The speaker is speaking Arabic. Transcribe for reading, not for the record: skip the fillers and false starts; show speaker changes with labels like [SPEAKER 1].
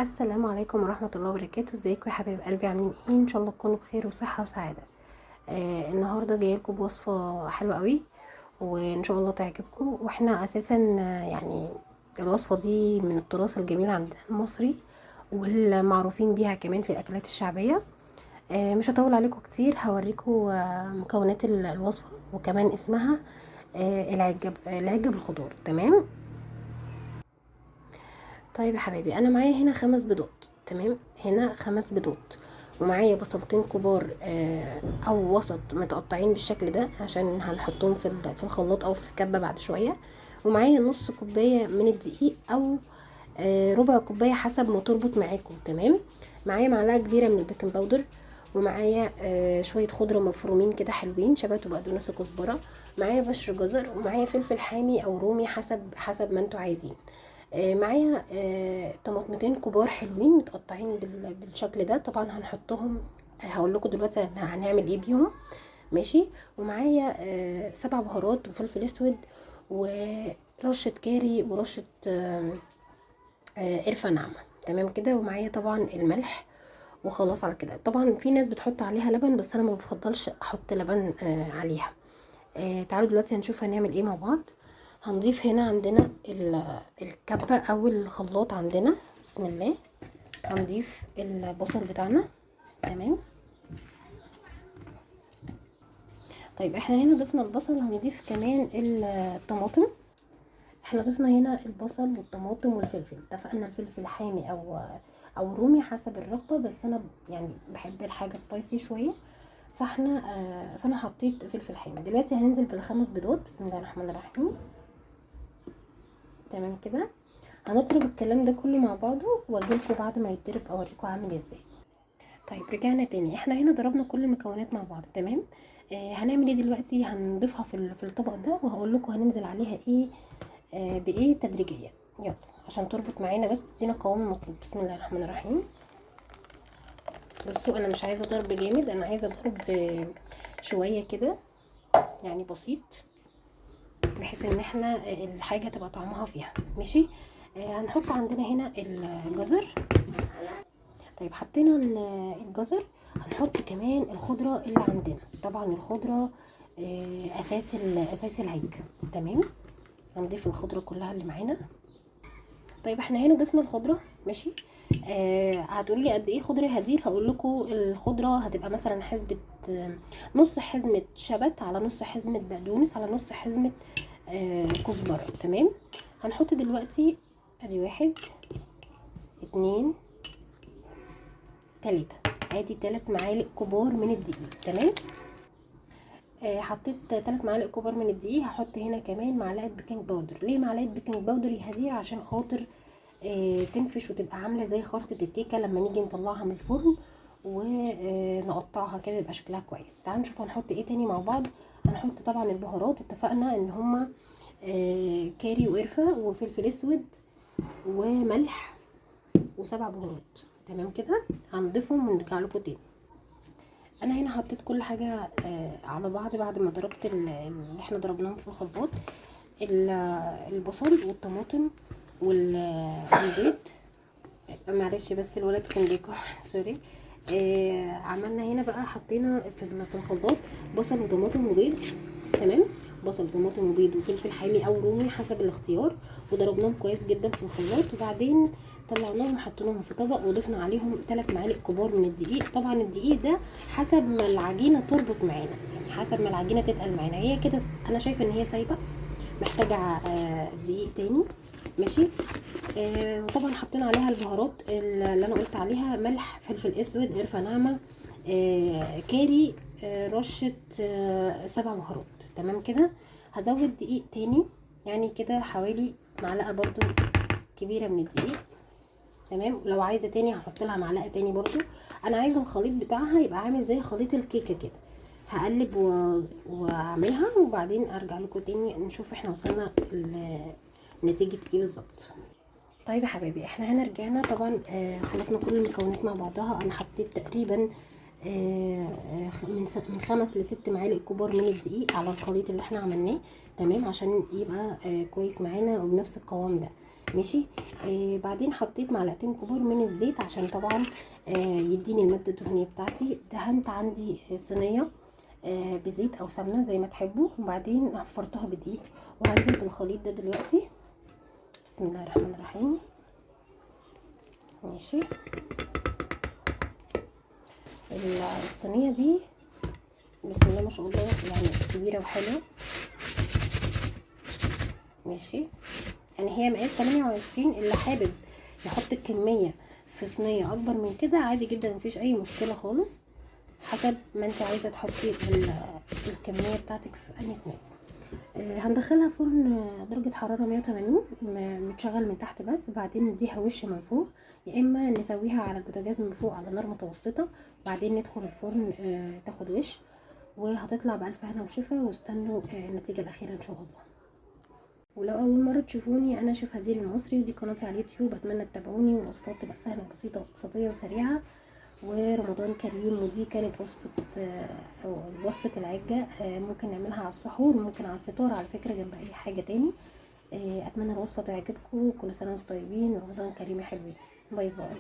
[SPEAKER 1] السلام عليكم ورحمة الله وبركاته. ازيكم يا حبايب قلبي؟ عاملين ايه؟ ان شاء الله تكونوا بخير وصحة وسعادة. النهاردة جايه لكم بوصفة حلوة قوي وان شاء الله تعجبكم. واحنا اساسا يعني الوصفة دي من التراث الجميل عندنا المصري والمعروفين بيها كمان في الاكلات الشعبية. مش هطول عليكم كتير، هوريكم مكونات الوصفة وكمان اسمها. العجة بالخضار. تمام. طيب يا حبايبي، انا معايا هنا 5 بيضات. تمام، هنا 5 بيضات. ومعايا بصلتين كبار او وسط متقطعين بالشكل ده عشان هنحطهم في الخلاط او في الكبه بعد شويه. ومعايا نص كوبايه من الدقيق او ربع كوبايه حسب ما تربط معاكم. تمام. معايا معلقه كبيره من البيكنج باودر. ومعايا شويه خضره مفرومين كده حلوين، شبت وبقدونس وكزبره. معايا بشر جزر ومعايا فلفل حامي او رومي حسب ما انتوا عايزين. معايا طماطمتين كبار حلوين متقطعين بالشكل ده. طبعا هنحطهم، هقول لكم دلوقتي هنعمل ايه بيهم. ماشي. ومعايا 7 بهارات وفلفل اسود ورشة كاري ورشة قرفة ناعمة. تمام كده. ومعايا طبعا الملح. وخلاص على كده. طبعا في ناس بتحط عليها لبن بس انا ما بفضلش احط لبن عليها. تعالوا دلوقتي هنشوف هنعمل ايه مع بعض. هنضيف هنا عندنا الكبة او الخلاط عندنا. بسم الله. هنضيف البصل بتاعنا. تمام. طيب احنا هنا ضفنا البصل، هنضيف كمان الطماطم. احنا ضفنا هنا البصل والطماطم والفلفل. اتفقنا الفلفل حامي او رومي حسب الرغبة، بس انا يعني بحب الحاجة سبايسي شوية. فانا حطيت فلفل حامي. دلوقتي هننزل بال5 بيضات. بسم الله الرحمن الرحيم. تمام كده. هنضرب الكلام ده كله مع بعضه واجيلكوا بعد ما يتضرب اوريكم عامل ازاي. طيب رجعنا تاني، احنا هنا ضربنا كل المكونات مع بعض. تمام. هنعمل ايه دلوقتي؟ هنضيفها في الطبق ده وهقول لكم هننزل عليها ايه بايه تدريجيا. يلا عشان تربط معانا بس تدينا القوام المطلوب. بسم الله الرحمن الرحيم. بصوا، انا مش عايزه ضرب جامد، انا عايزه ضرب شويه كده، يعني بسيط، بحيث ان احنا الحاجه تبقى طعمها فيها ماشي. هنحط عندنا هنا الجزر. طيب حطينا الجزر. هنحط كمان الخضره اللي عندنا. طبعا الخضره اساس العيج. تمام. هنضيف الخضره كلها اللي معانا. طيب احنا هنا ضفنا الخضره ماشي. هتقولي لي قد ايه خضره هدير؟ هقول لكم الخضره هتبقى مثلا حسبه نص حزمه شبت على نص حزمه بقدونس على نص حزمه كزبره. تمام. هنحط دلوقتي ادي 1 2 3 ادي 3 معالق كبار من الدقيق. تمام. حطيت 3 معالق كبار من الدقيق. هحط هنا كمان معلقه بيكنج باودر. ليه معلقه بيكنج باودر يا هدير؟ عشان خاطر تنفش وتبقى عامله زي خرطه الكيكه لما نيجي نطلعها من الفرن ونقطعها كده يبقى شكلها كويس. تعالوا نشوف هنحط ايه تاني مع بعض. هنحط طبعا البهارات. اتفقنا ان هما كاري وقرفه وفلفل اسود وملح و7 بهارات. تمام كده. هنضيفهم ونرجع لكم تاني. انا هنا حطيت كل حاجه على بعض بعد ما ضربت اللي احنا ضربناهم في الخلاط. البصل والطماطم والبيض. معلش بس الولد كان بيكح سوري. عملنا هنا بقى، حطينا في الخلاط بصل وطماطم وبيض. تمام. بصل وطماطم وبيض وفلفل حامي او رومي حسب الاختيار، وضربناهم كويس جدا في الخلاط. وبعدين طلعناهم وحطيناهم في طبق وضفنا عليهم 3 معالق كبار من الدقيق. طبعا الدقيق ده حسب ما العجينه تربط معانا، يعني حسب ما العجينه تتقل معانا. هي كده انا شايفه ان هي سايبه، محتاجه دقيق تاني ماشي. وطبعا حطينا عليها البهارات اللي انا قلت عليها: ملح، فلفل اسود، قرفه ناعمه، كاري، رشه 7 بهارات. تمام كده. هزود دقيق تاني، يعني كده حوالي معلقه برضو كبيره من الدقيق. تمام. لو عايزه تاني هحط لها معلقه تاني برضو. انا عايزه الخليط بتاعها يبقى عامل زي خليط الكيكه كده. هقلب واعملها وبعدين ارجع لكم تاني نشوف احنا وصلنا لنتيجه ايه بالظبط. طيب يا حبايبي، احنا هنا رجعنا. طبعا خلطنا كل المكونات مع بعضها. انا حطيت تقريبا من 5 ل6 معالق كبار من الدقيق على الخليط اللي احنا عملناه. تمام. عشان يبقى كويس معانا وبنفس القوام ده ماشي. بعدين حطيت معلقتين كبار من الزيت عشان طبعا يديني المادة الدهنية بتاعتي. دهنت عندي صينية بزيت او سمنة زي ما تحبوا، وبعدين عفرتها بدقيق، وهنزل بالخليط ده دلوقتي. بسم الله الرحمن الرحيم. ماشي. الصينية دي بسم الله ما شاء الله يعني كبيرة وحلوة. ماشي. يعني هي مقاس 28، اللي حابب يحط الكمية في صينية اكبر من كده عادي جدا، مفيش اي مشكلة خالص، حسب ما انت عايزة تحطي الكمية بتاعتك في اي صينية. هندخلها فرن درجة حرارة 180 متشغل من تحت بس، بعدين نديها وش من فوق، يا اما نسويها على البوتاجاز من فوق على نار متوسطة، بعدين ندخل الفرن تاخد وش، وهتطلع بألف هنا وشفا. واستنوا النتيجة الأخيرة إن شاء الله. ولو أول مرة تشوفوني، أنا شيف هدير المصري، ودي قناتي على اليوتيوب، أتمنى تتابعوني، والوصفات تبقى سهلة وبسيطة واقتصادية وسريعة. ورمضان كريم، ودي كانت وصفة العجة. ممكن نعملها على السحور، وممكن على الفطار على فكرة جنب أي حاجة تاني. أتمنى الوصفة تعجبكم. كل سنة وانتم طيبين، ورمضان كريم يا حلوين. باي باي.